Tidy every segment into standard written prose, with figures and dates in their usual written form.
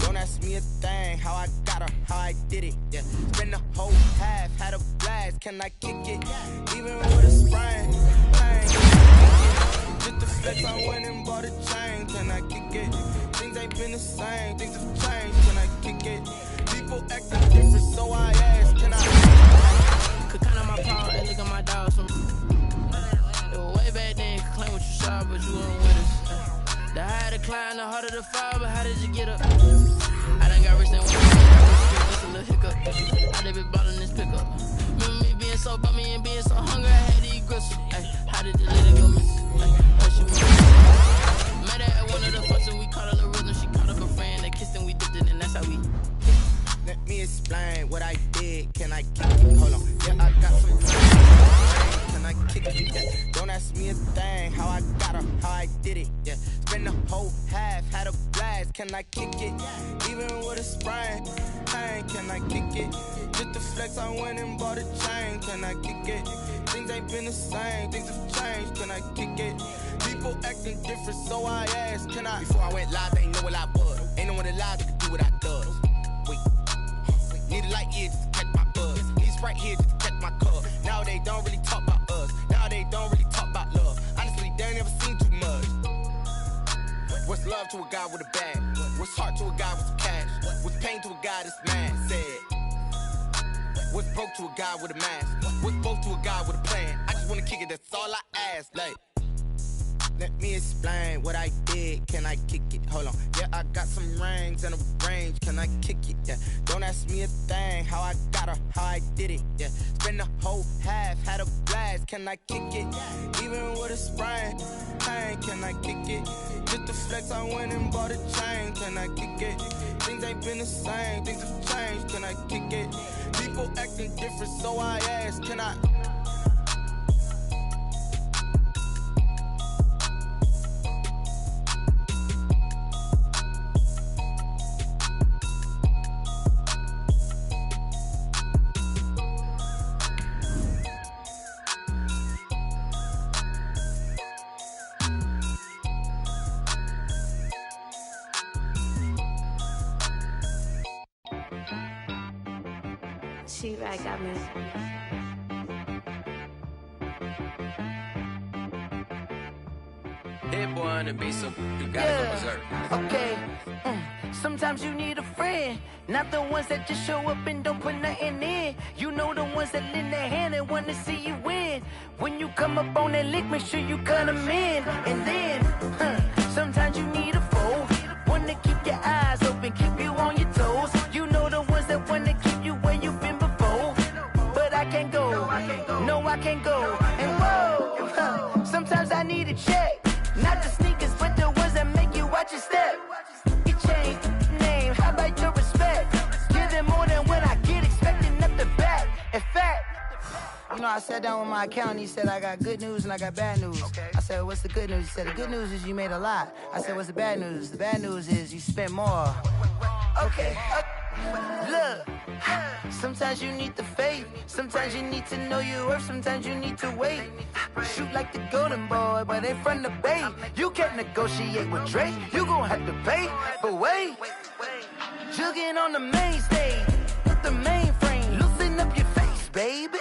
Don't ask me a thing, how I got her, how I did it, yeah. Spend the whole half, had a blast, can I kick it? Even with a sprain, just the flex, I went and bought a chain, can I kick it? Things ain't been the same, things have changed, can I kick it? People acting different, so I ask, can I? Could count on my power and look at my dogs from way back then, could claim what you saw, but you weren't with us. The higher the climb, the harder the fall, but how did you get up? I done got rich and just a little hiccup. I done been ballin' this pickup. Remember me being so bummy and being so hungry, I had to eat gristle. How did the little go miss? What she was? Met her at one of the functions, we caught a little rhythm. She caught up a friend, they kissed and we dipped it, and that's how we. Let me explain what I did. Can I kick it? Hold on. Yeah, I got some friends. Can I kick it? Yeah. Don't ask me a thing. How I got her, how I did it. Yeah. Spend the whole half, had a blast. Can I kick it? Even with a sprain. Pain, can I kick it? Just the flex, I went and bought a chain. Can I kick it? Things ain't been the same. Things have changed. Can I kick it? People acting different, so I asked, can I? Before I went live, they ain't know what I was. Ain't no one alive that could do what I does. Need a light here just to catch my buzz. He's right here just to catch my cup. Now they don't really talk about us. Now they don't really talk about love. Honestly, they ain't never seen too much. What's love to a guy with a bag? What's heart to a guy with some cash? What's pain to a guy that's mad? Said. What's broke to a guy with a mask? What's both to a guy with a plan? I just wanna kick it, that's all I ask. Like, let me explain what I did. Can I kick it? Hold on. Yeah, I got some rings and a range. Can I kick it? Yeah. Don't ask me a thing. How I got her, how I did it. Yeah. Spend the whole half, had a blast. Can I kick it? Even with a sprain. Pain, can I kick it? Just the flex, I went and bought a chain. Can I kick it? Things ain't been the same. Things have changed. Can I kick it? People acting different, so I ask, can I? She-Rag got me. Hit boy on the beat, so you gotta go berserk. Okay. Sometimes you need a friend, not the ones that just show up and don't put nothing in. You know the ones that lend their hand and want to see you win. When you come up on that lick, make sure you cut them in. And then, sometimes you need a foe, one to keep your eyes open, keep you on your toes. You know the ones that want to keep you where you've been before. But I can't go, no I can't go. And whoa, sometimes I need a check, not the sneakers, but the ones that make you watch your step. Your chain, name, how about your respect? Give them more than when I get expecting up the back. In fact, you know, I sat down with my accountant. He said, I got good news and I got bad news. Okay. I said, what's the good news? He said, the good news is you made a lot. I said, what's the bad news? The bad news is you spent more. Okay. Look, sometimes you need the faith. Sometimes you need to know your worth. Sometimes you need to wait. Shoot like the golden boy, but they from the bay. You can't negotiate with Drake. You gon' have to pay. But wait, jugging on the main stage with the mainframe. Loosen up your face, baby.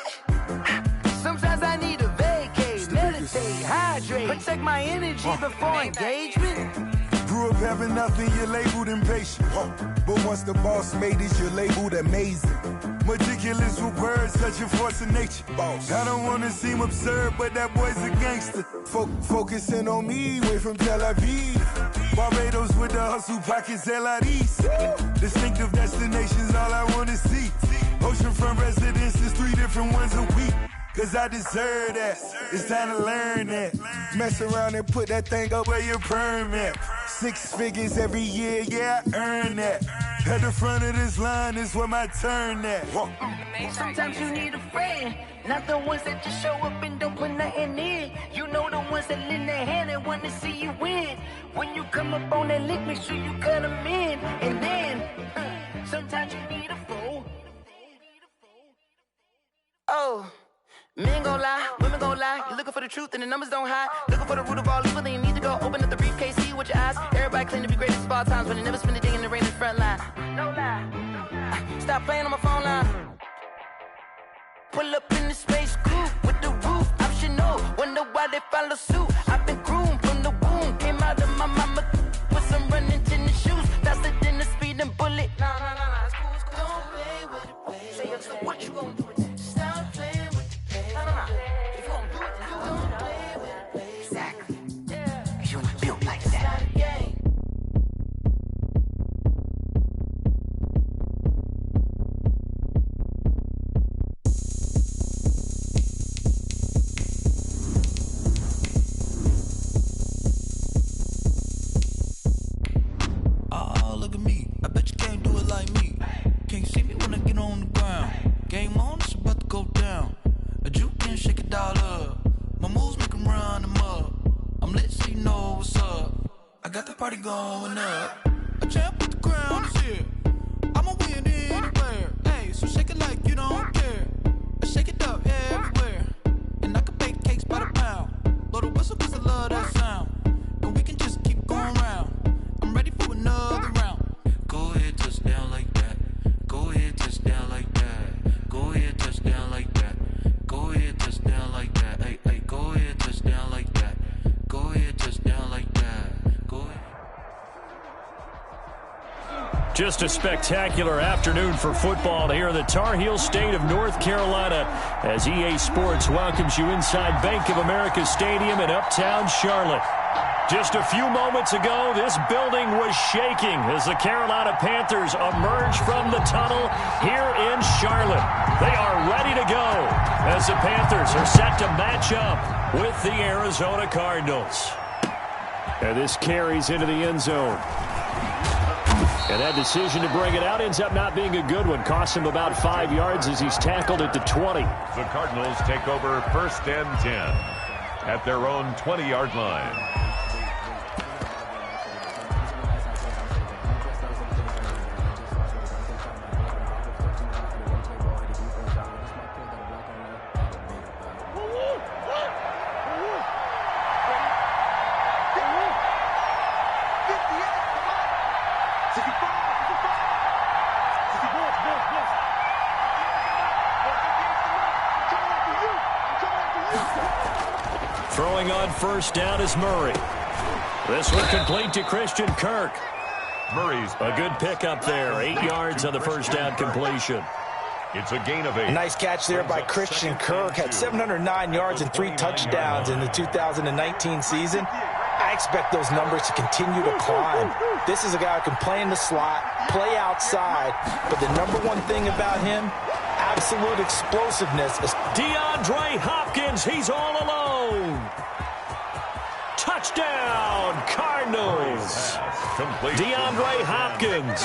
Sometimes I need a vacate, meditate, hydrate, protect my energy before engagement. Grew up having nothing, you're labeled impatient. But once the boss made it, you're labeled amazing. Meticulous with words, such a force of nature. Boss. I don't wanna seem absurd, but that boy's a gangster. Focusing on me, way from Tel Aviv. Barbados with the hustle pockets, LIDs. Distinctive destinations, all I wanna see. Oceanfront residences, 3 different ones a week. Cause I deserve that, it's time to learn that. Mess around and put that thing up where your permit. 6 figures every year, yeah, I earn that. At the front of this line is where my turn at. Sometimes you need a friend, not the ones that just show up and don't put nothing in. You know the ones that lend their hand and want to see you win. When you come up on that lick, make sure you cut them in. And then, sometimes you need a foe. Oh. Men gon' lie, women gon' lie. You looking for the truth and the numbers don't hide. Looking for the root of all evil, then you need to go open up the briefcase, see with your eyes. Everybody claim to be greatest of all times, but they never spend a day in the rain in the front line. No lie. Stop playing on my phone line. Pull up in the space coupe with the roof optional. Wonder why they follow suit. I've been groomed from the womb. Came out of my mama with some running tennis shoes. Faster than the speeding bullet. No, it's cool, it's cool. Don't play with it, play. Say yo, so what you gon' do with it? Stop playing with it, play. No. If you gon' do it, then you gon' play with it, play. Exactly. Yeah. Cause you ain't built like that. Look at me, I bet you can't do it like me. Can't see me when I get on the ground. Game on, it's about to go down. A juke can shake it all up. My moves make them run them up. I'm lit so you know what's up. I got the party going up. A champ with the crown is here. I'ma win anywhere. Hey, so shake it like you don't care. I shake it up everywhere. And I can bake cakes by the pound. Blow the whistle cause I love that sound. And we can just keep going round. I'm ready for another round. Go ahead, touch down like that. Go ahead, touch down like that. Go ahead, touch down like that. Go ahead, touch down like that. Hey, go ahead, touch down like that. Go ahead, touch down like that. Go ahead. Just a spectacular afternoon for football here in the Tar Heel state of North Carolina as EA Sports welcomes you inside Bank of America Stadium in Uptown Charlotte. Just a few moments ago, this building was shaking as the Carolina Panthers emerge from the tunnel here in Charlotte. They are ready to go as the Panthers are set to match up with the Arizona Cardinals. And this carries into the end zone. And that decision to bring it out ends up not being a good one. Costs him about 5 yards as he's tackled at the 20. The Cardinals take over 1st and 10 at their own 20-yard line. Throwing on 1st down is Murray. This one complete to Christian Kirk. Murray's a good pickup there. 8 yards on the 1st down completion. It's a gain of 8. Nice catch there by Christian Kirk. Had 709 yards and 3 touchdowns in the 2019 season. I expect those numbers to continue to climb. This is a guy who can play in the slot, play outside, but the number one thing about him, absolute explosiveness. DeAndre Hopkins, he's all alone. Touchdown, Cardinals. DeAndre Hopkins,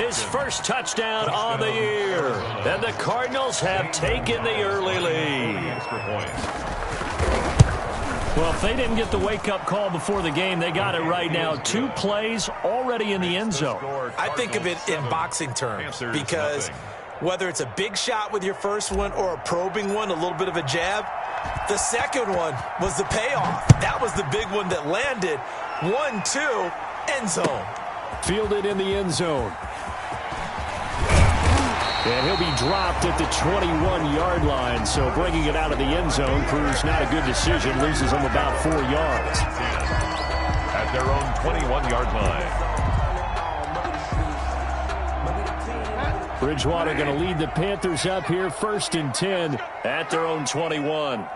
his first touchdown on the year. And the Cardinals have taken the early lead. Well, if they didn't get the wake-up call before the game, they got it right now. 2 plays already in the end zone. I think of it in boxing terms because whether it's a big shot with your first one or a probing one, a little bit of a jab, the second one was the payoff. That was the big one that landed. 1-2, end zone. Fielded in the end zone. And he'll be dropped at the 21-yard line, so bringing it out of the end zone proves not a good decision. Loses him about 4 yards. At their own 21-yard line. Bridgewater going to lead the Panthers up here 1st and 10 at their own 21.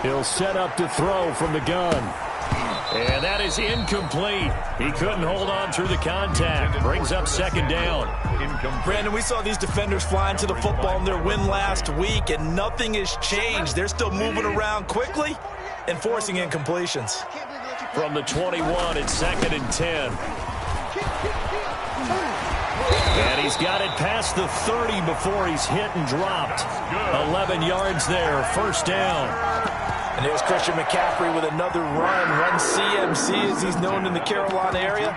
He'll set up to throw from the gun. And that is incomplete. He couldn't hold on through the contact. Brings up 2nd down. Brandon, we saw these defenders flying to the football in their win last week, and nothing has changed. They're still moving around quickly and forcing incompletions. From the 21, it's 2nd and 10. And he's got it past the 30 before he's hit and dropped. 11 yards there, 1st down. And there's Christian McCaffrey with another run CMC as he's known in the Carolina area.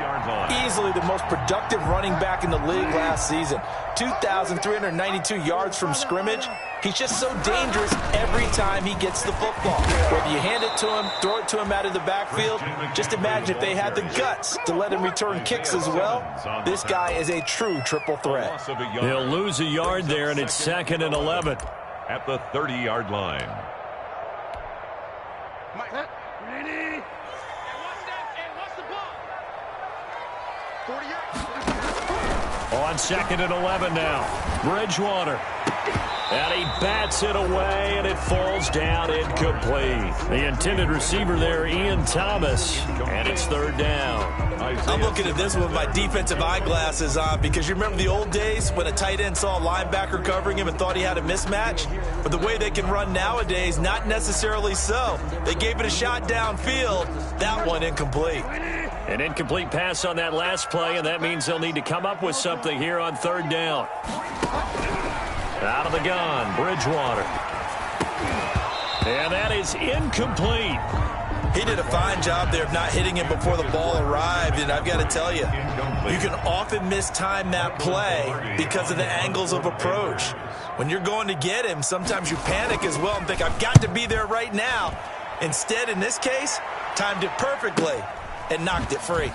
Easily the most productive running back in the league last season. 2,392 yards from scrimmage. He's just so dangerous every time he gets the football. Whether you hand it to him, throw it to him out of the backfield, just imagine if they had the guts to let him return kicks as well. This guy is a true triple threat. He'll lose a yard there, and it's 2nd and 11. At the 30-yard line. On 2nd and 11 now. Bridgewater. And he bats it away, and it falls down incomplete. The intended receiver there, Ian Thomas, and it's 3rd down. I'm looking at this with my defensive eyeglasses on because you remember the old days when a tight end saw a linebacker covering him and thought he had a mismatch? But the way they can run nowadays, not necessarily so. They gave it a shot downfield. That one incomplete. An incomplete pass on that last play, and that means they'll need to come up with something here on 3rd down. Out of the gun, Bridgewater. And that is incomplete. He did a fine job there of not hitting him before the ball arrived, and I've got to tell you, you can often mistime that play because of the angles of approach. When you're going to get him, sometimes you panic as well and think, I've got to be there right now. Instead, in this case, timed it perfectly and knocked it free.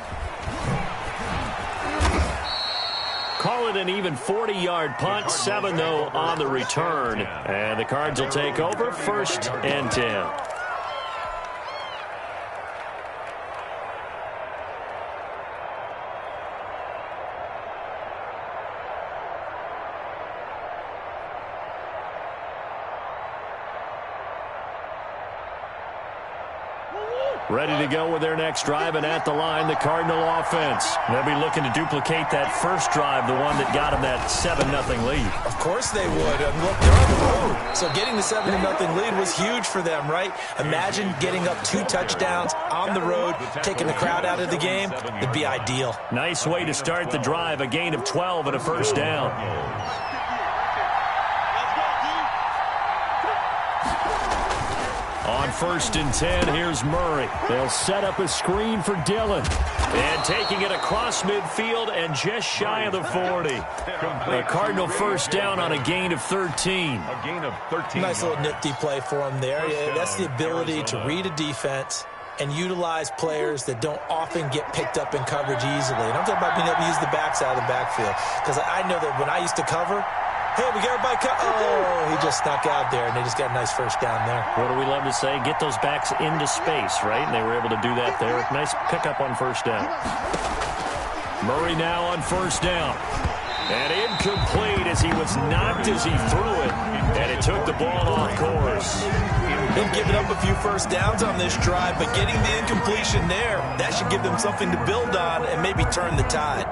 Call it an even 40-yard punt, 7 though on the return. And the Cards will take over, 1st and 10. Ready to go with their next drive, and at the line, the Cardinal offense. They'll be looking to duplicate that first drive, the one that got them that 7-0 lead. Of course they would. And look, they're on the road. So getting the 7-0 lead was huge for them, right? Imagine getting up 2 touchdowns on the road, taking the crowd out of the game. It'd be ideal. Nice way to start the drive, a gain of 12 and a 1st down. On 1st and 10, here's Murray. They'll set up a screen for Dillon. And taking it across midfield and just shy of the 40. A Cardinal 1st down on a gain of 13. A gain of 13. Nice little nifty play for him there. Yeah, that's the ability to read a defense and utilize players that don't often get picked up in coverage easily. And I'm talking about being able to use the backs out of the backfield. Because I know that when I used to cover, hey, we got everybody cut. Oh, he just snuck out there, and they just got a nice 1st down there. What do we love to say? Get those backs into space, right? And they were able to do that there. Nice pickup on 1st down. Murray now on 1st down. And incomplete as he was knocked as he threw it. And it took the ball off course. Been giving up a few 1st downs on this drive, but getting the incompletion there, that should give them something to build on and maybe turn the tide.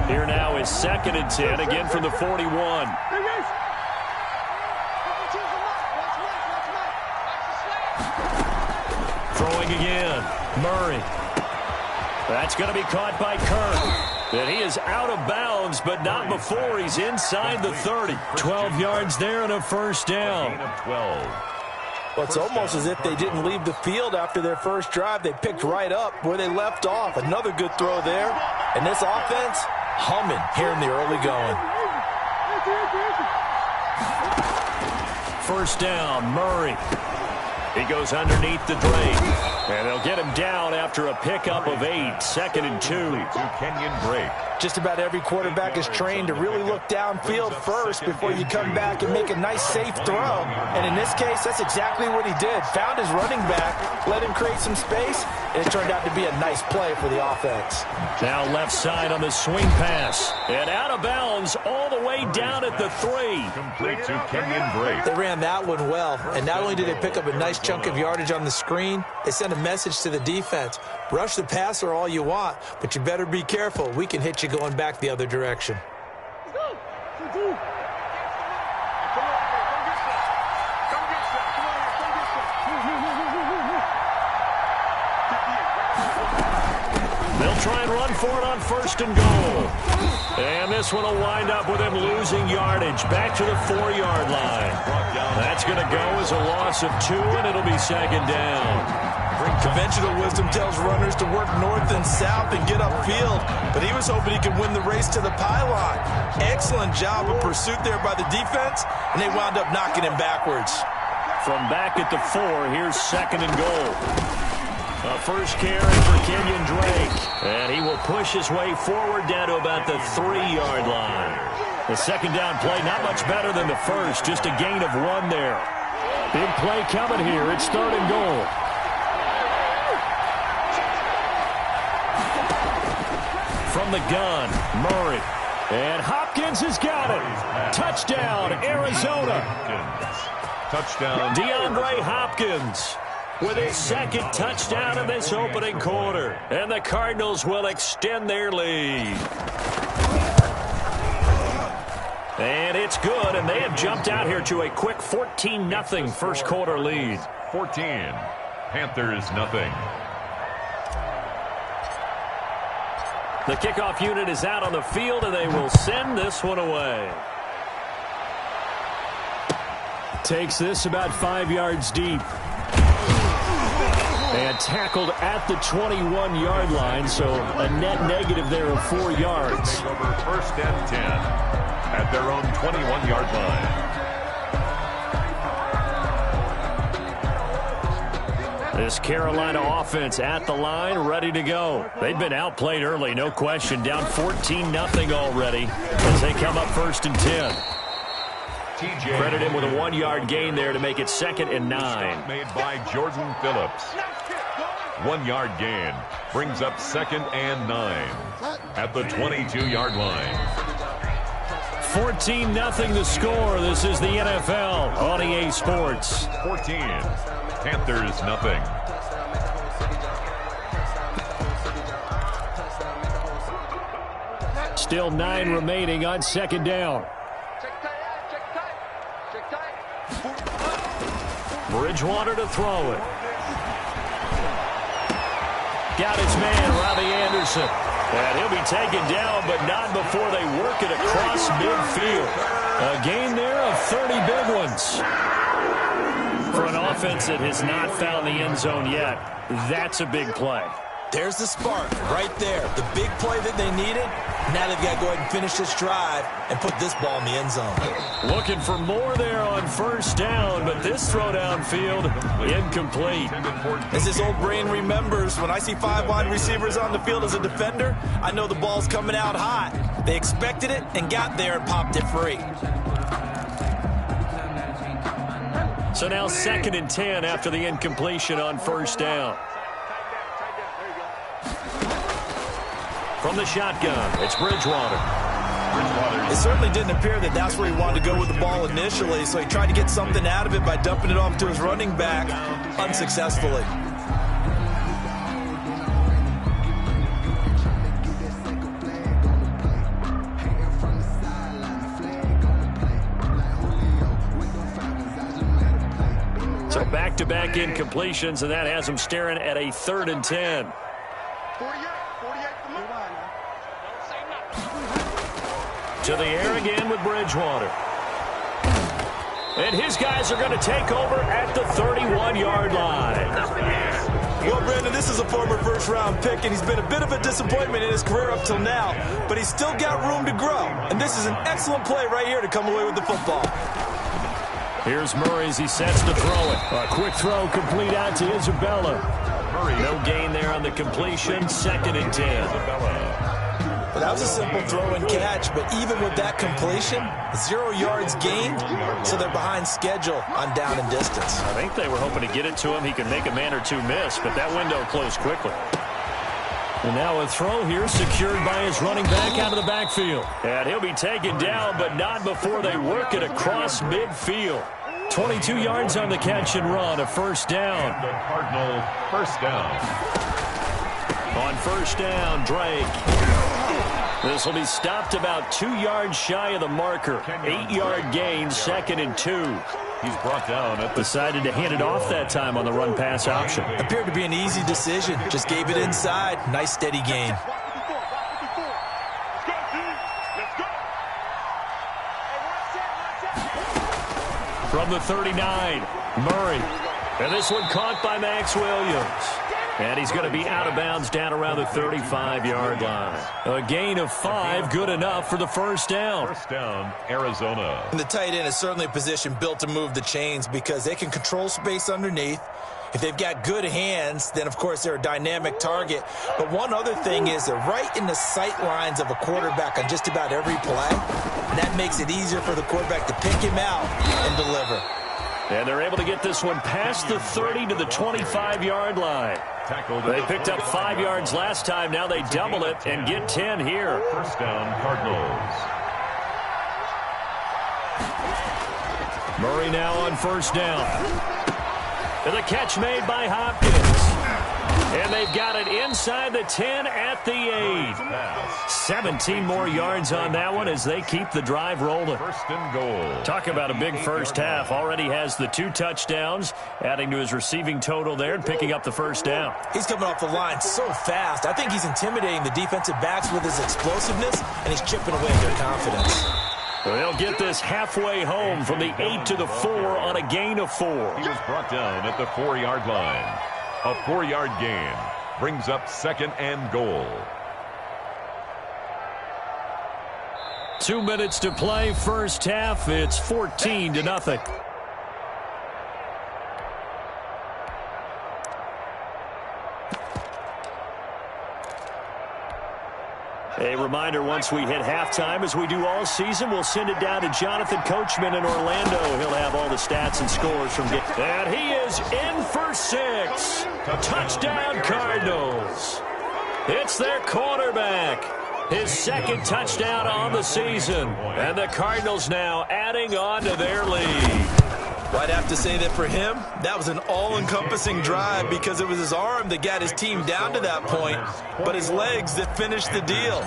Here now is 2nd and 10, again from the 41. Throwing again, Murray. That's going to be caught by Kirk. And he is out of bounds, but not before he's inside the 30. 12 yards there and a 1st down. Well, it's almost as if they didn't leave the field after their 1st drive. They picked right up where they left off. Another good throw there. And this offense, humming here in the early going. 1st down, Murray. He goes underneath the drain. And they'll get him down after a pickup of 8. 2nd and 2. Kenyon Drake. Just about every quarterback is trained to really look downfield first before you come back and make a nice, safe throw. And in this case, that's exactly what he did. Found his running back, let him create some space, and it turned out to be a nice play for the offense. Now left side on the swing pass. And out of bounds all the way down at the 3. Complete to Kenyon Drake. They ran that one well. And not only did they pick up a nice chunk of yardage on the screen, they sent a message to the defense. Rush the passer all you want, but you better be careful. We can hit you going back the other direction. They'll try and run for it on 1st and goal. And this one will wind up with him losing yardage back to the 4-yard line. That's going to go as a loss of 2, and it'll be 2nd down. Conventional wisdom tells runners to work north and south and get upfield, but he was hoping he could win the race to the pylon. Excellent job of pursuit there by the defense, and they wound up knocking him backwards. From back at the 4, here's 2nd and goal. A first carry for Kenyon Drake, and he will push his way forward down to about the 3-yard line. The 2nd down play, not much better than the first, just a gain of 1 there. Big play coming here. It's 3rd and goal. From the gun, Murray. And Hopkins has got it. Touchdown, Arizona. Touchdown. DeAndre Hopkins with his 2nd touchdown in this opening quarter. And the Cardinals will extend their lead. And it's good, and they have jumped out here to a quick 14-0 first quarter lead. 14. Panthers nothing. The kickoff unit is out on the field, and they will send this one away. Takes this about 5 yards deep. And tackled at the 21-yard line, so a net negative there of 4 yards. Over 1st and 10 at their own 21-yard line. This Carolina offense at the line, ready to go. They've been outplayed early, no question. Down 14-0 already as they come up 1st and 10. Credit him with a 1-yard gain there to make it 2nd and 9. Made by Jordan Phillips. 1-yard gain brings up 2nd and 9 at the 22-yard line. 14-0 the score. This is the NFL on EA Sports. 14. Panthers nothing. Still 9 remaining on 2nd down. Bridgewater to throw it. Got his man, Robbie Anderson. And he'll be taken down, but not before they work it across midfield. A gain there of 30 big ones. For an offense that has not found the end zone yet, that's a big play. There's the spark right there. The big play that they needed. Now they've got to go ahead and finish this drive and put this ball in the end zone. Looking for more there on 1st down, but this throw downfield incomplete. As his old brain remembers, when I see 5 wide receivers on the field as a defender, I know the ball's coming out hot. They expected it and got there and popped it free. So now 2nd and 10 after the incompletion on 1st down. From the shotgun, it's Bridgewater. It certainly didn't appear that that's where he wanted to go with the ball initially, so he tried to get something out of it by dumping it off to his running back unsuccessfully. So back-to-back incompletions, and that has him staring at a 3rd and 10. To the air again with Bridgewater. And his guys are going to take over at the 31-yard line. Well, Brandon, this is a former first-round pick, and he's been a bit of a disappointment in his career up till now, but he's still got room to grow. And this is an excellent play right here to come away with the football. Here's Murray as he sets to throw it. A quick throw complete out to Isabella. No gain there on the completion. 2nd and 10. Well, that was a simple throw and catch, but even with that completion, 0 yards gained, so they're behind schedule on down and distance. I think they were hoping to get it to him. He could make a man or two miss, but that window closed quickly. And now a throw here secured by his running back out of the backfield. And he'll be taken down, but not before they work it across midfield. 22 yards on the catch and run, a 1st down. The Cardinal 1st down. On 1st down, Drake. This will be stopped about 2 yards shy of the marker. 8-yard gain, 2nd and 2. He's brought down at the... Decided to hand it off that time on the run-pass option. Appeared to be an easy decision. Just gave it inside. Nice steady gain. From the 39, Murray. And this one caught by Max Williams. And he's going to be out of bounds down around the 35-yard line. A gain of 5, good enough for the first down. First down, Arizona. And the tight end is certainly a position built to move the chains because they can control space underneath. If they've got good hands, then, of course, they're a dynamic target. But one other thing is they're right in the sight lines of a quarterback on just about every play. And that makes it easier for the quarterback to pick him out and deliver. And they're able to get this one past the 30 to the 25-yard line. They picked up 5 yards last time. Now they double it and get 10 here. First down, Cardinals. Murray now on first down. And the catch made by Hopkins. And they've got it inside the 10 at the 8. 17 more yards on that one as they keep the drive rolling. First and goal. Talk about a big first half. Already has the 2 touchdowns, adding to his receiving total there and picking up the first down. He's coming off the line so fast. I think he's intimidating the defensive backs with his explosiveness, and he's chipping away at their confidence. They'll get this halfway home from the 8 to the 4 on a gain of 4. He was brought down at the 4-yard line. A 4-yard gain brings up second and goal. 2 minutes to play, first half. It's 14-0. A reminder, once we hit halftime, as we do all season, we'll send it down to Jonathan Coachman in Orlando. He'll have all the stats and scores from game. And he is in for 6. Touchdown, Cardinals. It's their quarterback. His second touchdown on the season. And the Cardinals now adding on to their lead. Well, I'd have to say that for him, that was an all-encompassing drive because it was his arm that got his team down to that point, but his legs that finished the deal.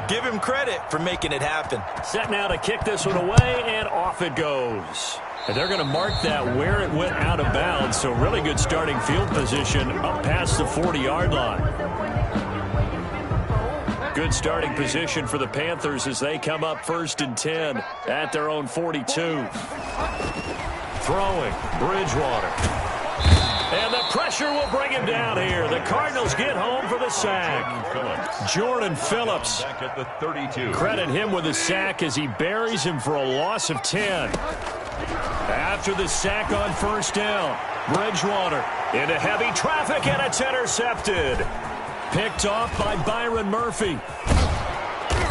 Give him credit for making it happen. Set now to kick this one away, and off it goes. And they're going to mark that where it went out of bounds, so really good starting field position up past the 40-yard line. Good starting position for the Panthers as they come up 1st and 10 at their own 42. Throwing, Bridgewater. And the pressure will bring him down here. The Cardinals get home for the sack. Jordan Phillips. Back at the 32. Credit him with a sack as he buries him for a loss of 10. After the sack on first down, Bridgewater into heavy traffic, and it's intercepted. Picked off by Byron Murphy.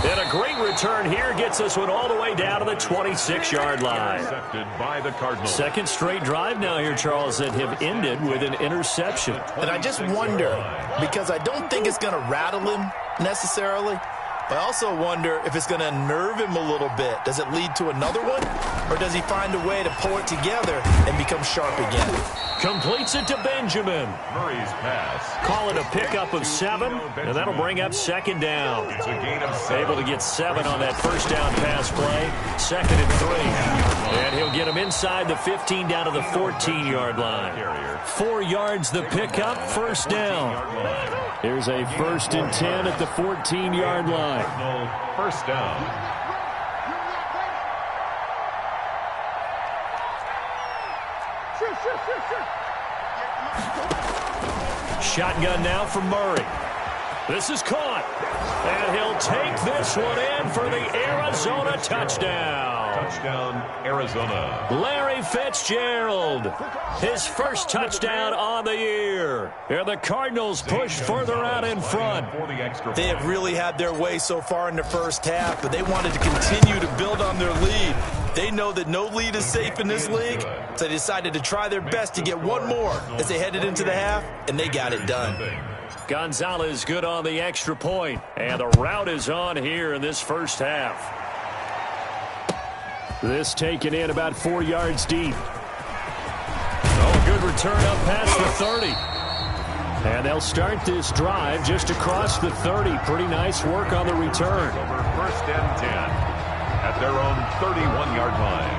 And a great return here gets this one all the way down to the 26-yard line. Intercepted by the Cardinals. Second straight drive now here, Charles, that have ended with an interception. And I just wonder, because I don't think it's going to rattle him necessarily, but I also wonder if it's going to unnerve him a little bit. Does it lead to another one? Or does he find a way to pull it together and become sharp again? Completes it to Benjamin. Murray's pass. Call it a pickup of 7, and that'll bring up second down. It's a gain of 7. Able to get 7 on that first down pass play. 2nd and 3. And he'll get him inside the 15 down to the 14-yard line. 4 yards the pickup, first down. Here's a 1st and 10 at the 14-yard line. First down. Shotgun now for Murray. This is caught. And he'll take this one in for the Arizona touchdown. Touchdown, Arizona. Larry Fitzgerald, his first touchdown on the year. And the Cardinals push further out in front. They have really had their way so far in the first half, but they wanted to continue to build on their lead. They know that no lead is safe in this league, so they decided to try their best to get one more as they headed into the half, and they got it done. Gonzalez good on the extra point, and the route is on here in this first half. This taken in about 4 yards deep. Oh, good return up past the 30. And they'll start this drive just across the 30. Pretty nice work on the return. Over 1st and 10 at their own 31-yard line.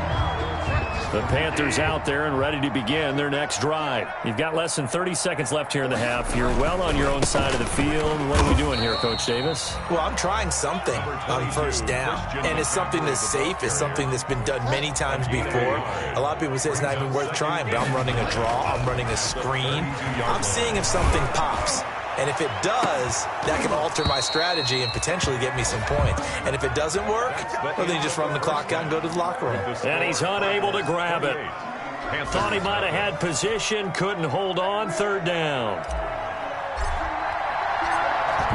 The Panthers out there and ready to begin their next drive. You've got less than 30 seconds left here in the half. You're well on your own side of the field. What are we doing here, Coach Davis? Well, I'm trying something on first down, and it's something that's safe. It's something that's been done many times before. A lot of people say it's not even worth trying, but I'm running a draw. I'm running a screen. I'm seeing if something pops. And if it does, that can alter my strategy and potentially get me some points. And if it doesn't work, well, then you just run the clock out and go to the locker room. And he's unable to grab it. Thought he might have had position, couldn't hold on, third down.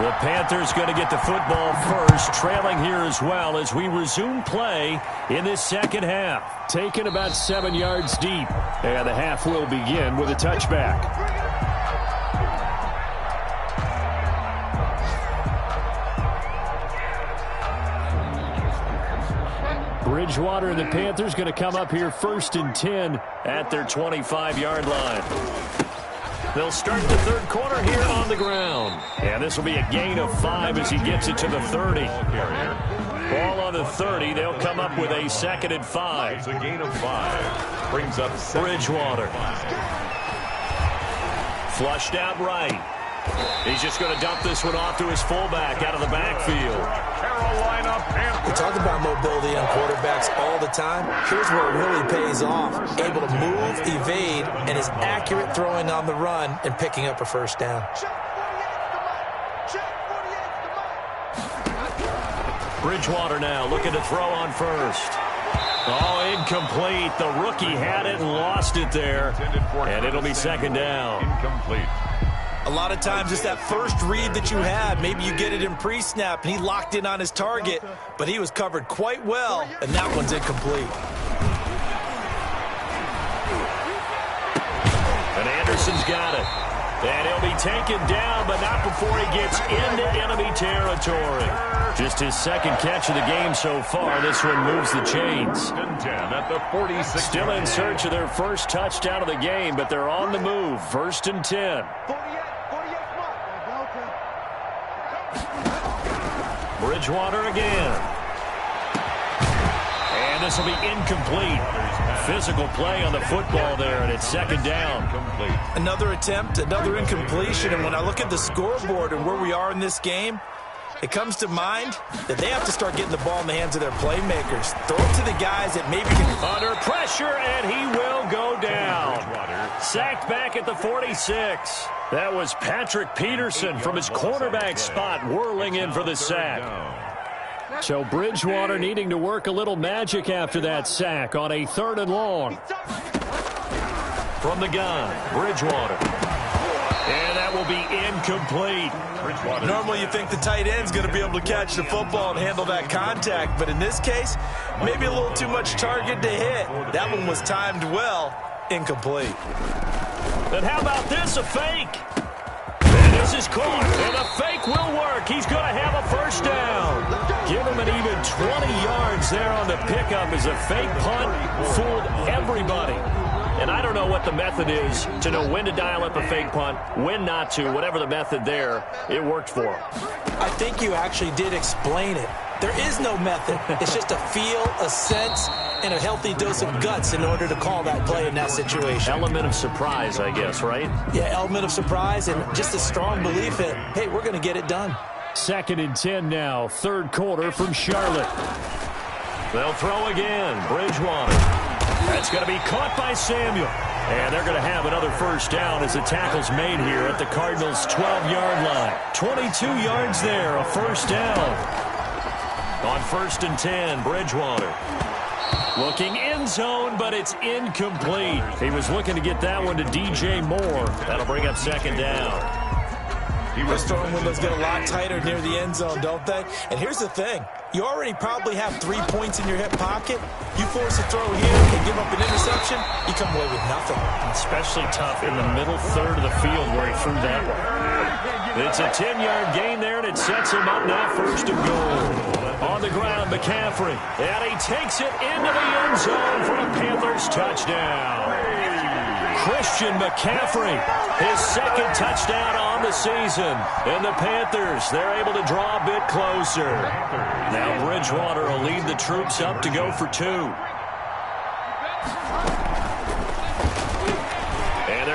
The Panthers going to get the football first, trailing here as well as we resume play in this second half. Taken about 7 yards deep. And the half will begin with a touchback. Bridgewater and the Panthers going to come up here 1st and 10 at their 25-yard line. They'll start the third quarter here on the ground. And this will be a gain of 5 as he gets it to the 30. Ball on the 30. They'll come up with a 2nd and 5. It's a gain of 5. Brings up Bridgewater. Flushed out right. He's just going to dump this one off to his fullback out of the backfield. Carolina Panthers. We talk about mobility on quarterbacks all the time. Here's where it really pays off. Able to move, evade, and is accurate throwing on the run and picking up a first down. Bridgewater now looking to throw on first. Oh, incomplete. The rookie had it and lost it there. And it'll be 2nd down. Incomplete. A lot of times it's that first read that you had. Maybe you get it in pre-snap and he locked in on his target, but he was covered quite well, and that one's incomplete. And Anderson's got it. And he'll be taken down, but not before he gets into enemy territory. Just his 2nd catch of the game so far. This one moves the chains. 10 at the 46. Still in search of their first touchdown of the game, but they're on the move. 1st and 10. Bridgewater again. And this will be incomplete. Physical play on the football there, and it's 2nd down. Another attempt, another incompletion, and when I look at the scoreboard and where we are in this game, it comes to mind that they have to start getting the ball in the hands of their playmakers. Throw it to the guys that maybe can... Under pressure, and he will go down. Sacked back at the 46. That was Patrick Peterson from his cornerback spot whirling in for the sack. So Bridgewater needing to work a little magic after that sack on a 3rd and long. From the gun, Bridgewater. And that will be incomplete. Normally you think the tight end's going to be able to catch the football and handle that contact, but in this case, maybe a little too much target to hit. That one was timed well. Incomplete. And how about this, a fake? And this is caught, and the fake will work. He's going to have a first down. Give him an even 20 yards there on the pickup as a fake punt fooled everybody. And I don't know what the method is to know when to dial up a fake punt, when not to, whatever the method there, it worked for him. I think you actually did explain it. There is no method. It's just a feel, a sense, and a healthy dose of guts in order to call that play in that situation. Element of surprise, I guess, right? Yeah, element of surprise and just a strong belief that, hey, we're going to get it done. 2nd and 10 now, 3rd quarter from Charlotte. They'll throw again, Bridgewater. That's going to be caught by Samuel. And they're going to have another first down as the tackle's made here at the Cardinals' 12-yard line. 22 yards there, a first down. On 1st and 10, Bridgewater. Looking end zone, but it's incomplete. He was looking to get that one to DJ Moore. That'll bring up 2nd down. Those throwing windows get a lot tighter near the end zone, don't they? And here's the thing. You already probably have 3 points in your hip pocket. You force a throw here and give up an interception, you come away with nothing. Especially tough in the middle 3rd of the field where he threw that one. It's a 10-yard gain there, and it sets him up now 1st and goal. On the ground, McCaffrey. And he takes it into the end zone for a Panthers touchdown. Christian McCaffrey, his 2nd touchdown on the season. And the Panthers, they're able to draw a bit closer. Now Bridgewater will lead the troops up to go for 2.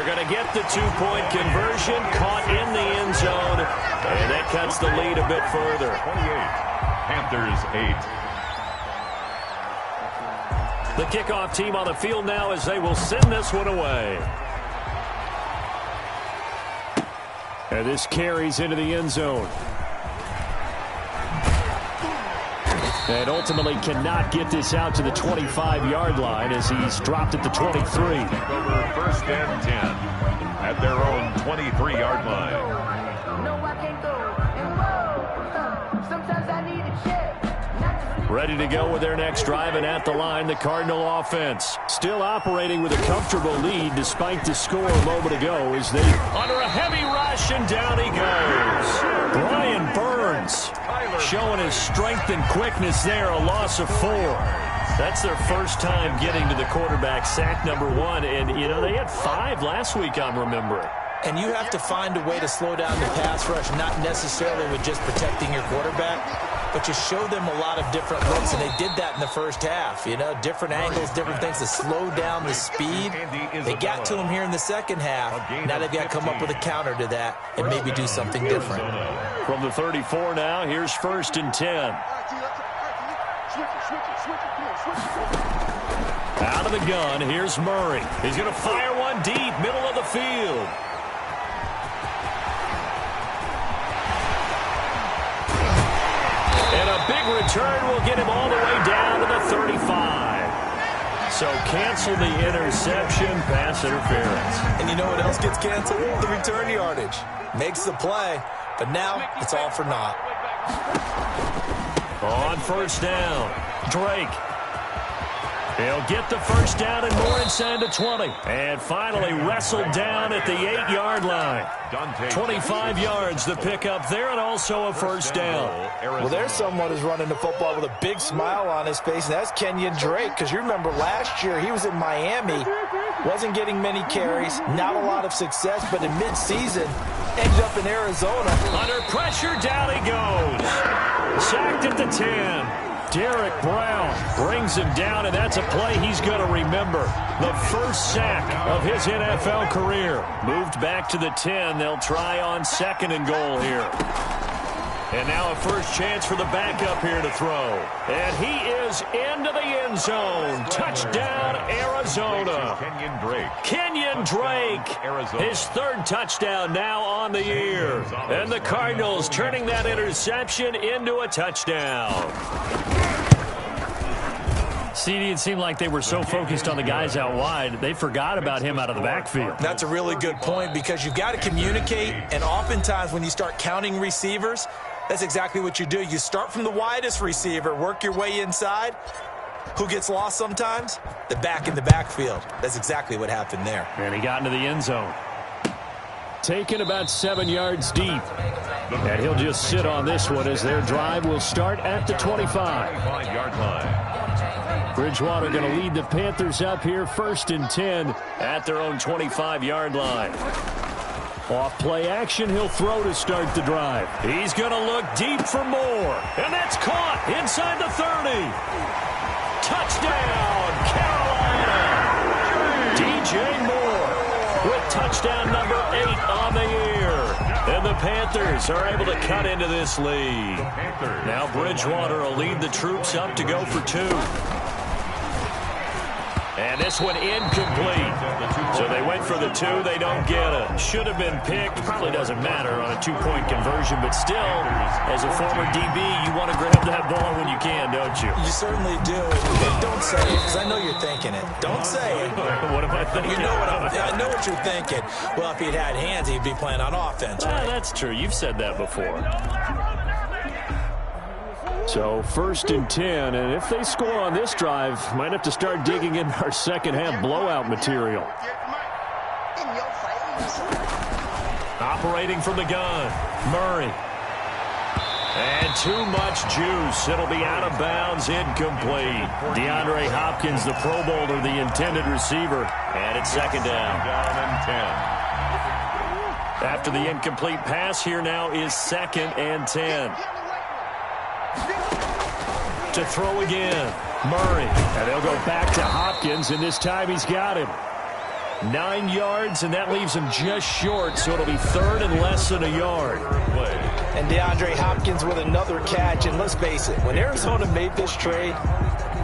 They're going to get the two-point conversion, caught in the end zone, and that cuts the lead a bit further. 28, Panthers 8. The kickoff team on the field now as they will send this one away. And this carries into the end zone. And ultimately cannot get this out to the 25-yard line as he's dropped at the 23. Over first and 10 at their own 23-yard line. No, I can't go. And whoa, sometimes I need a check. Ready to go with their next drive, and at the line, the Cardinal offense. Still operating with a comfortable lead despite the score a moment ago as they under a heavy rush, and down he goes. Brian Burns showing his strength and quickness there, a loss of 4. That's their first time getting to the quarterback, sack number 1. And, you know, they had 5 last week, I'm remembering. And you have to find a way to slow down the pass rush, not necessarily with just protecting your quarterback, but you show them a lot of different looks, and they did that in the first half. You know, different angles, different things to slow down the speed. They got to him here in the second half. Now they've got to come up with a counter to that and maybe do something different. From the 34 now, here's first and 10. Out of the gun, here's Murray. He's going to fire one deep, middle of the field. And a big return will get him all the way down to the 35. So cancel the interception, pass interference. And you know what else gets canceled? The return yardage. Makes the play, but now it's all for naught. On first down, Drake. He'll get the first down and more inside the 20. And finally wrestled down at the 8-yard line. 25 yards the pickup there, and also a first down. Well, there's someone who's running the football with a big smile on his face, and that's Kenyon Drake. Because you remember last year he was in Miami, wasn't getting many carries, not a lot of success, but in midseason ended up in Arizona. Under pressure, down he goes. Sacked at the 10. Derek Brown brings him down, and that's a play he's going to remember. The first sack of his NFL career. Moved back to the 10. They'll try on second and goal here. And now a first chance for the backup here to throw. And he is into the end zone. Touchdown, Arizona. Kenyon Drake. His third touchdown now on the year. And the Cardinals turning that interception into a touchdown. CD, it seemed like they were so focused on the guys out wide, they forgot about him out of the backfield. That's a really good point, because you've got to communicate, and oftentimes when you start counting receivers, that's exactly what you do. You start from the widest receiver, work your way inside. Who gets lost sometimes? The back in the backfield. That's exactly what happened there. And he got into the end zone. Taken about 7 yards deep. And he'll just sit on this one as their drive will start at the 25-yard line. Bridgewater going to lead the Panthers up here, first and 10 at their own 25-yard line. Off play action, he'll throw to start the drive. He's going to look deep for more. And that's caught inside the 30. Touchdown, Carolina. DJ Moore with touchdown number 8 on the year. And the Panthers are able to cut into this lead. Now Bridgewater will lead the troops up to go for 2. And this one incomplete. So they went for the 2. They don't get it. Should have been picked. Probably doesn't matter on a 2-point conversion. But still, as a former DB, you want to grab that ball when you can, don't you? You certainly do. And don't say it, because I know you're thinking it. Don't say it. What am I thinking? You know I know what you're thinking. Well, if he'd had hands, he'd be playing on offense. Right? That's true. You've said that before. So first and 10, and if they score on this drive, might have to start digging in our second half blowout material. Operating from the gun, Murray. And too much juice. It'll be out of bounds, incomplete. DeAndre Hopkins, the Pro Bowler, the intended receiver. And it's second down. After the incomplete pass, here now is second and 10. To throw again, Murray. And they'll go back to Hopkins, and this time he's got him. 9 yards, and that leaves him just short, so it'll be third and less than a yard. And DeAndre Hopkins with another catch. And let's face it, when Arizona made this trade,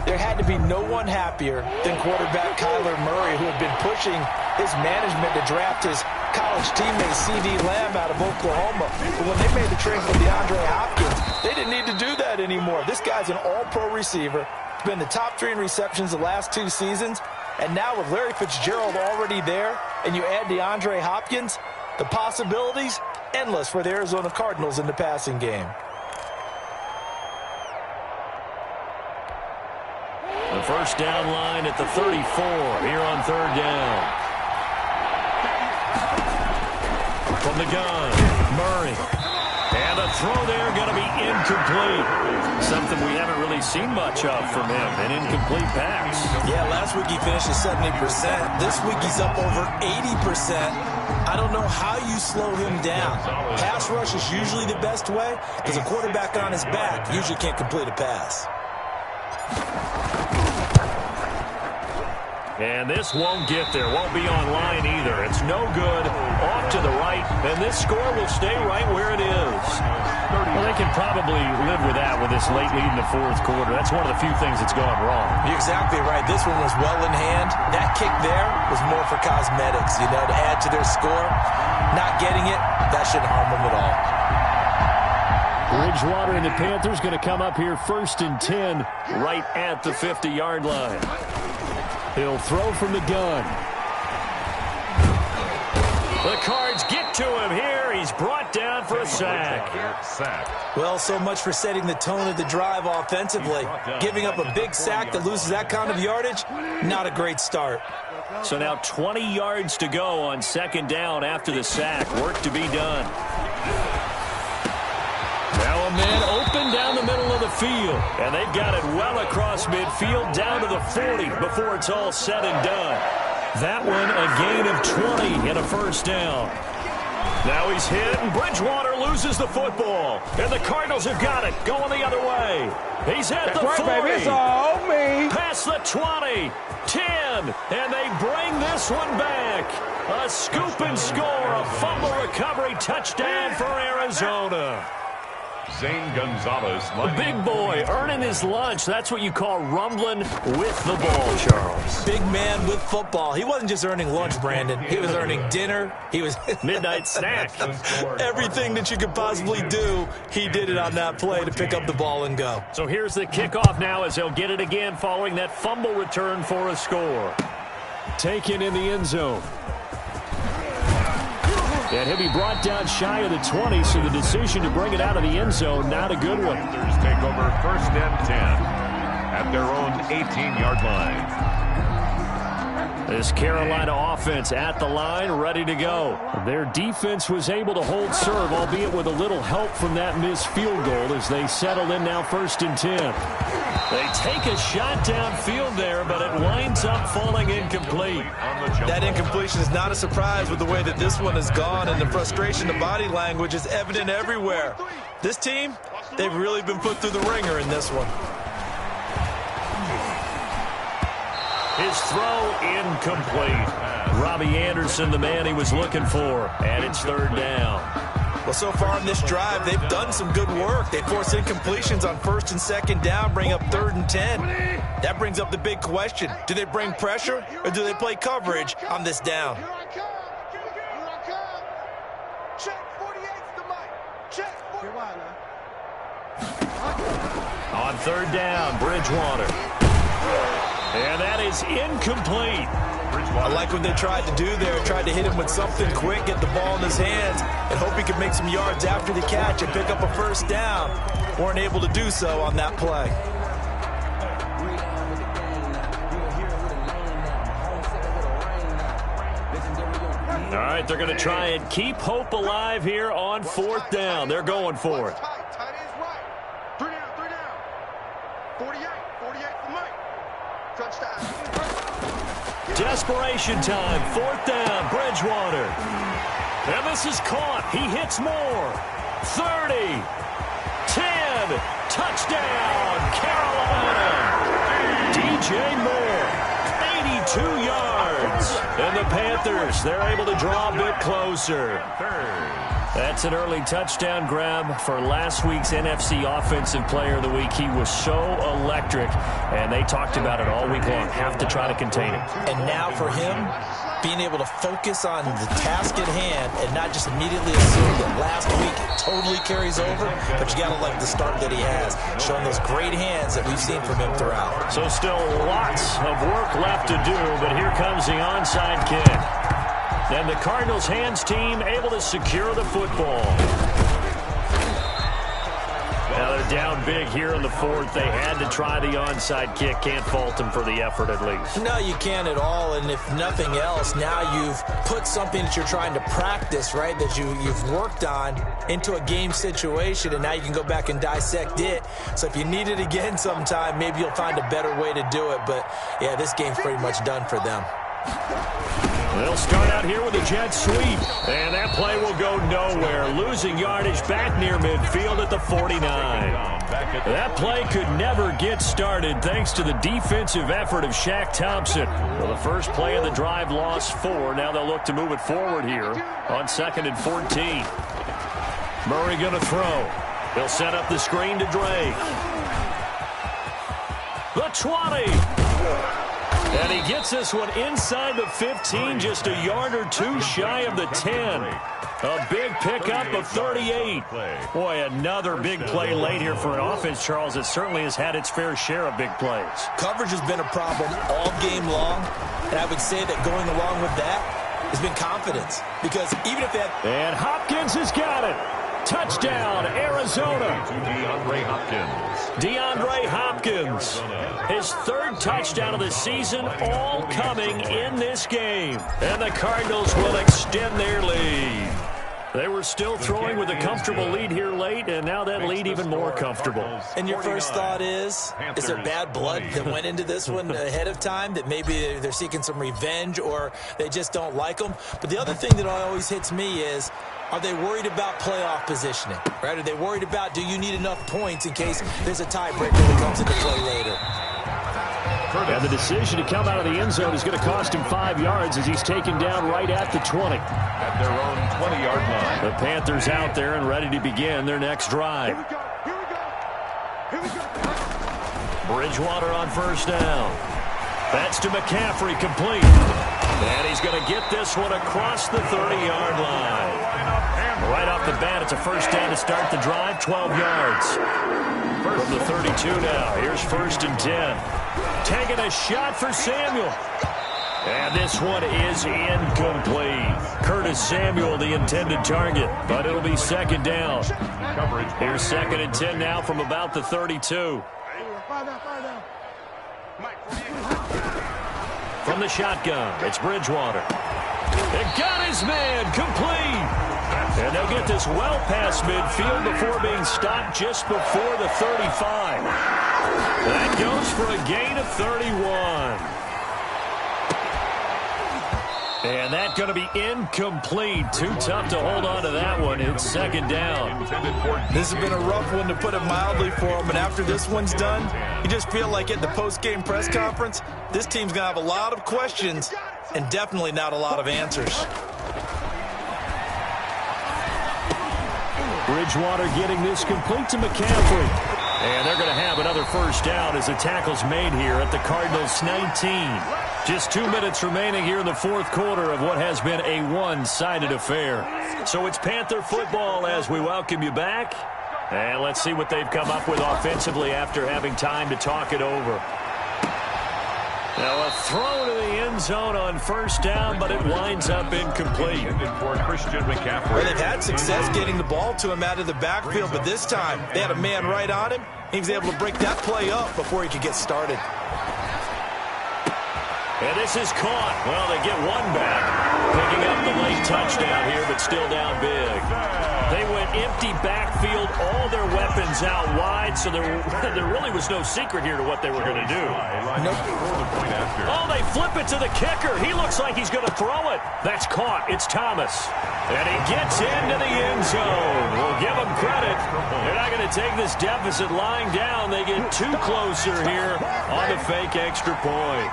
there had to be no one happier than quarterback Kyler Murray, who had been pushing his management to draft his college teammate C.D. Lamb out of Oklahoma. But when they made the trade for DeAndre Hopkins, they didn't need to do that anymore. This guy's an all-pro receiver. He's been the top 3 in receptions the last 2 seasons. And now with Larry Fitzgerald already there, and you add DeAndre Hopkins, the possibilities endless for the Arizona Cardinals in the passing game. The first down line at the 34 here on third down. From the gun, Murray. And a throw there going to be incomplete. Something we haven't really seen much of from him, an incomplete pass. Yeah, last week he finished at 70%. This week he's up over 80%. I don't know how you slow him down. Pass rush is usually the best way because a quarterback on his back usually can't complete a pass. And this won't get there, won't be online either. It's no good, off to the right, and this score will stay right where it is. Well, they can probably live with that with this late lead in the fourth quarter. That's one of the few things that's gone wrong. You're exactly right. This one was well in hand. That kick there was more for cosmetics, to add to their score. Not getting it, that shouldn't harm them at all. Bridgewater and the Panthers going to come up here first and 10 right at the 50-yard line. He'll throw from the gun. The Cards get to him here. He's brought down for a sack. Well, so much for setting the tone of the drive offensively. Giving up a big sack that loses that kind of yardage, not a great start. So now 20 yards to go on second down after the sack. Work to be done. Now a man open down the middle of the field. And they've got it well across midfield down to the 40 before it's all said and done. That one a gain of 20 and a first down. Now he's hit and Bridgewater loses the football. And the Cardinals have got it going the other way. He's at the 40. Baby. It's all me. Past the 20. 10. And they bring this one back. A scoop and score. A fumble recovery touchdown for Arizona. Zane Gonzalez. The big boy earning his lunch. That's what you call rumbling with the ball, Charles. Big man with football. He wasn't just earning lunch, Brandon. He was earning dinner. He was midnight snack. Everything that you could possibly do, he did it on that play to pick up the ball and go. So here's the kickoff now as they'll get it again following that fumble return for a score. Taken in the end zone. And he'll be brought down shy of the 20, so the decision to bring it out of the end zone, not a good one. Panthers take over first and 10 at their own 18-yard line. This Carolina offense at the line, ready to go. Their defense was able to hold serve, albeit with a little help from that missed field goal as they settle in now first and 10. They take a shot downfield there, but it winds up falling incomplete. That incompletion is not a surprise with the way that this one has gone, and the frustration, the body language is evident everywhere. This team, they've really been put through the ringer in this one. His throw incomplete. Robbie Anderson, the man he was looking for, and it's third down. Well, so far in this drive, they've done some good work. They force incompletions on first and second down, bring up third and 10. That brings up the big question. Do they bring pressure or do they play coverage on this down? Here I come. Check 48's the mic. Check 48. On third down, Bridgewater. And that is incomplete. I like what they tried to do there. Tried to hit him with something quick, get the ball in his hands, and hope he could make some yards after the catch and pick up a first down. Weren't able to do so on that play. All right, they're going to try and keep hope alive here on fourth down. They're going for it. Tight ends right. 3 down, 3 down. 48 for Mike. Touchdown. Desperation time, fourth down, Bridgewater. And this is caught. He hits more. 30, 10, touchdown, Carolina. DJ Moore, 2 yards. And the Panthers, they're able to draw a bit closer. That's an early touchdown grab for last week's NFC Offensive Player of the Week. He was so electric, and they talked about it all week long. Have to try to contain him. And now for him, being able to focus on the task at hand and not just immediately assume that last week it totally carries over, but you got to like the start that he has, showing those great hands that we've seen from him throughout. So still lots of work left to do, but here comes the onside kick. And the Cardinals' hands team able to secure the football. Now they're down big here in the fourth. They had to try the onside kick. Can't fault them for the effort at least. No, you can't at all. And if nothing else, now you've put something that you're trying to practice, right, that you've worked on into a game situation, and now you can go back and dissect it. So if you need it again sometime, maybe you'll find a better way to do it. But, yeah, this game's pretty much done for them. They'll start out here with a jet sweep, and that play will go nowhere, losing yardage back near midfield at the 49. That play could never get started thanks to the defensive effort of Shaq Thompson. Well, the first play of the drive lost 4. Now they'll look to move it forward here on 2nd and 14. Murray going to throw. He'll set up the screen to Drake. The 20. And he gets this one inside the 15, just a yard or 2 shy of the 10. A big pickup of 38. Boy, another big play late here for an offense, Charles, that certainly has had its fair share of big plays. Coverage has been a problem all game long, and I would say that going along with that has been confidence. Because even if that... And Hopkins has got it. Touchdown, Arizona. DeAndre Hopkins. His 3rd touchdown of the season, all coming in this game. And the Cardinals will extend their lead. They were still throwing with a comfortable lead here late, and now that lead even more comfortable. And your first thought is there bad blood that went into this one ahead of time, that maybe they're seeking some revenge or they just don't like them? But the other thing that always hits me is, are they worried about playoff positioning? Right? Are they worried about, do you need enough points in case there's a tiebreaker that comes into play later? And the decision to come out of the end zone is going to cost him 5 yards as he's taken down right at the 20. At their own 20-yard line. The Panthers out there and ready to begin their next drive. Here we go. Bridgewater on first down. That's to McCaffrey, complete. And he's going to get this one across the 30-yard line. Right off the bat, it's a first down to start the drive, 12 yards. From the 32 now, here's 1st and 10. Taking a shot for Samuel. And this one is incomplete. Curtis Samuel, the intended target, but it'll be 2nd down. Here's 2nd and 10 now from about the 32. From the shotgun, it's Bridgewater. It got his man, complete. And they'll get this well past midfield before being stopped just before the 35. That goes for a gain of 31. And that's going to be incomplete. Too tough to hold on to that one. It's 2nd down. This has been a rough one, to put it mildly, for him. And after this one's done, you just feel like at the post-game press conference, this team's going to have a lot of questions and definitely not a lot of answers. Bridgewater getting this complete to McCaffrey. And they're going to have another first down as the tackle's made here at the Cardinals' 19. Just 2 minutes remaining here in the fourth quarter of what has been a one-sided affair. So it's Panther football as we welcome you back. And let's see what they've come up with offensively after having time to talk it over. Now a throw to the end zone on first down, but it winds up incomplete. For Christian McCaffrey. Well, they've had success getting the ball to him out of the backfield, but this time they had a man right on him. He was able to break that play up before he could get started. And this is caught. Well, they get one back. Picking up the late touchdown here, but still down big. They went empty backfield, all their weapons out wide, so there really was no secret here to what they were going to do. Oh, they flip it to the kicker. He looks like he's going to throw it. That's caught. It's Thomas. And he gets into the end zone. We'll give them credit. They're not going to take this deficit lying down. They get 2 closer here on the fake extra point.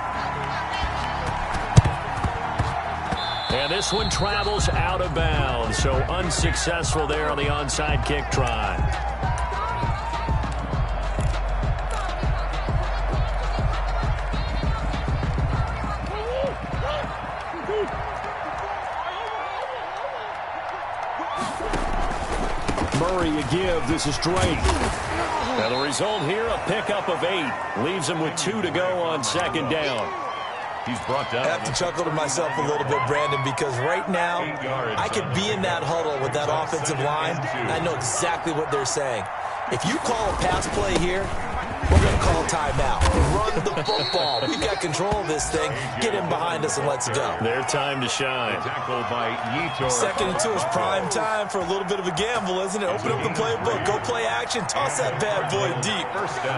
And this one travels out of bounds, so unsuccessful there on the onside kick try. Murray a give. This is Drake. Now the result here, a pickup of 8. Leaves him with 2 to go on second down. He's brought down. I have to chuckle to myself a little bit, Brandon, because right now I could be in that huddle with that offensive line, and I know exactly what they're saying. If you call a pass play here, we're going to call timeout. Run the football. We've got control of this thing. Get him behind us and let's go. Their time to shine. Tackled by Yetur. Second and 2 is prime time for a little bit of a gamble, isn't it? Open up the playbook. Go play action. Toss that bad boy deep.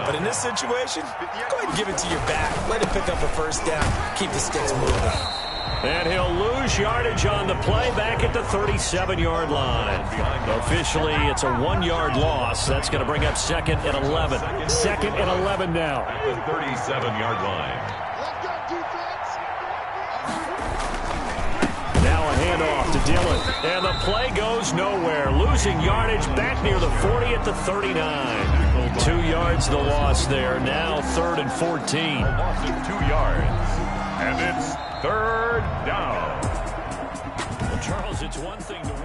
But in this situation, go ahead and give it to your back. Let him pick up a first down. Keep the sticks moving. And he'll lose yardage on the play back at the 37-yard line. Officially, it's a 1-yard loss. That's going to bring up 2nd and 11. 2nd and 11 now. At the 37-yard line. Now a handoff to Dillon. And the play goes nowhere. Losing yardage back near the 40 at the 39. 2 yards the loss there. Now 3rd and 14. Loss of 2 yards. And it's 3rd down. Well, Charles, it's one thing to win.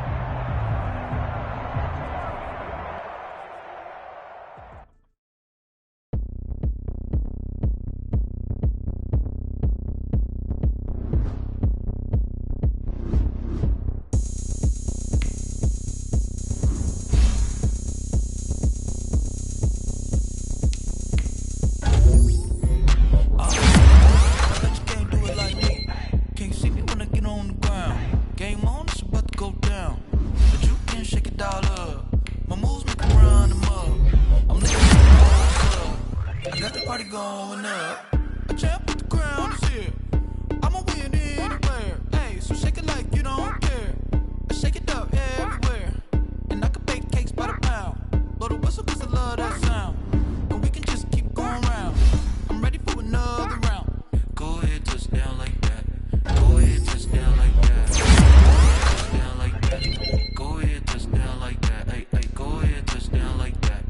Go ahead, touchdown like that. Go ahead, touchdown like that. Go ahead, touchdown like that. Go ahead, touchdown like that. Hey, hey, go ahead, touchdown like that.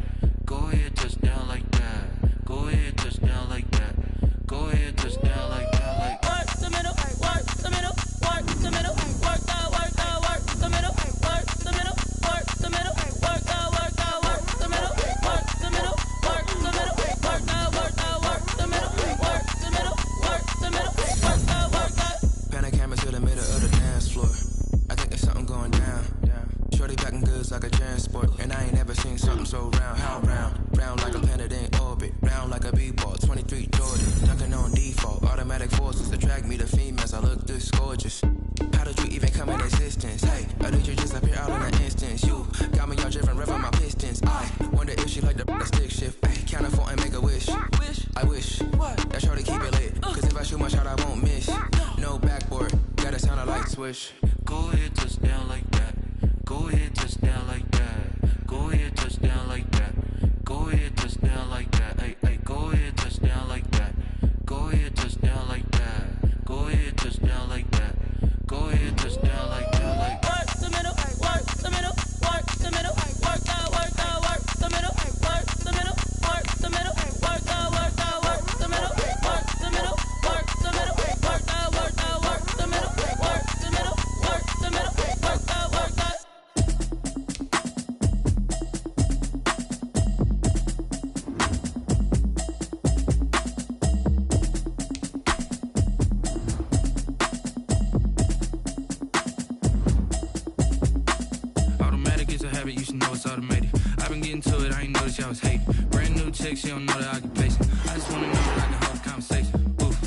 Go ahead, touchdown like that. Go ahead, touchdown like that. Go ahead, touchdown like that. Like work the middle, work the middle, work the middle, work out, work out, work the middle, work the middle, work the middle, work out, work out, work the middle, work the middle, work the middle, work out, work out, work the middle, work the middle, work the middle, work out, work out. automatic is a habit, you should know it's automated. I've been getting to it, I ain't noticed y'all was hating. Brand new chick, she don't know the occupation. I just wanna know that I can hold a conversation. Oof,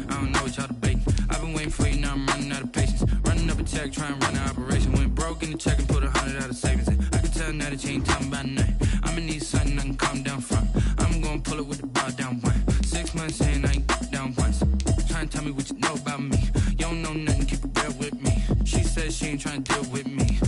I don't know what y'all debating. I've been waiting for you, now I'm running out of patience. Running up a check, trying to run an operation. Went broke in the check and put 100 out of savings in. I can tell now that you ain't talking about nothing. I'ma need something I can calm down from. I'm gonna pull it with the bar down one. 6 months in, I ain't down once. Trying to tell me what you know about me. You don't know nothing, keep it real with me. She says she ain't trying to deal with me.